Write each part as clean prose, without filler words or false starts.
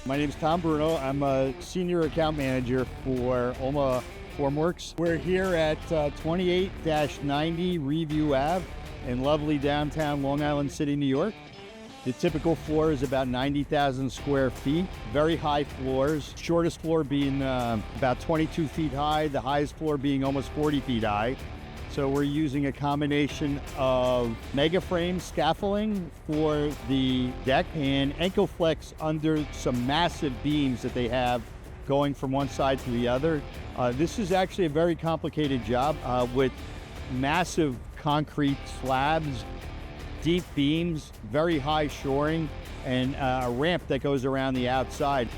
My name is Tom Bruno. I'm a senior account manager for Oma Formworks. We're here at 28-90 Review Ave in lovely downtown Long Island City, New York. The typical floor is about 90,000 square feet, very high floors, shortest floor being about 22 feet high, the highest floor being almost 40 feet high. So we're using a combination of mega frame scaffolding for the deck and EncoFlex under some massive beams that they have going from one side to the other. This is actually a very complicated job with massive concrete slabs, deep beams, very high shoring, and a ramp that goes around the outside.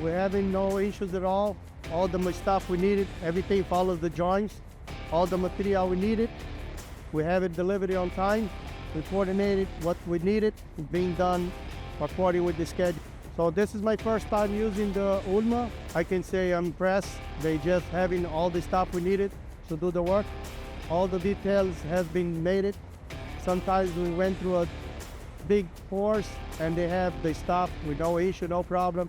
We're having no issues at all. All the stuff we needed, everything follows the drawings. All the material we needed, we have it delivered on time. We coordinated what we needed, being done according with the schedule. So this is my first time using the Ulma. I can say I'm impressed. They just having all the stuff we needed to do the work. All the details have been made it. Sometimes we went through a big course and they have the stuff with no issue, no problem.